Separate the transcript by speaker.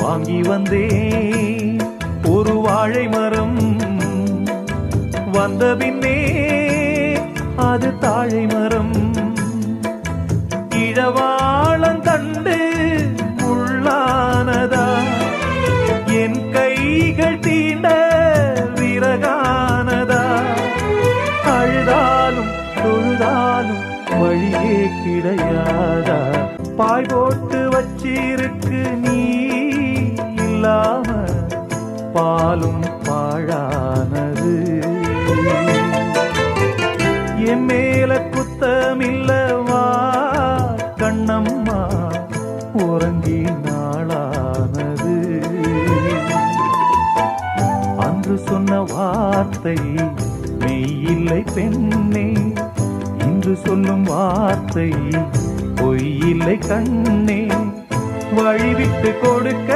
Speaker 1: வாங்கி வந்தேன் ஒரு வாழை மரம், வந்த பின்னே அது தாழை மரம். இழவாளந்தண்டு முள்ளானதா, என் கைகள் தீண்ட விறகானதா. அழுதாலும் தொழுதாலும் வழியே கிடையாதா. பாய் போட்டு வச்சிருக்கு நீ இல்லாம பாலும் பாழானது. என் மேல குத்தமில்லவா கண்ணம்மா, உறங்கி நாளானது. அன்று சொன்ன வார்த்தை மெய்யில்லை பெண்ணே, இன்று சொல்லும் வார்த்தை பொய்யில்லை கண்ணே. வழிவிட்டு கொடுக்க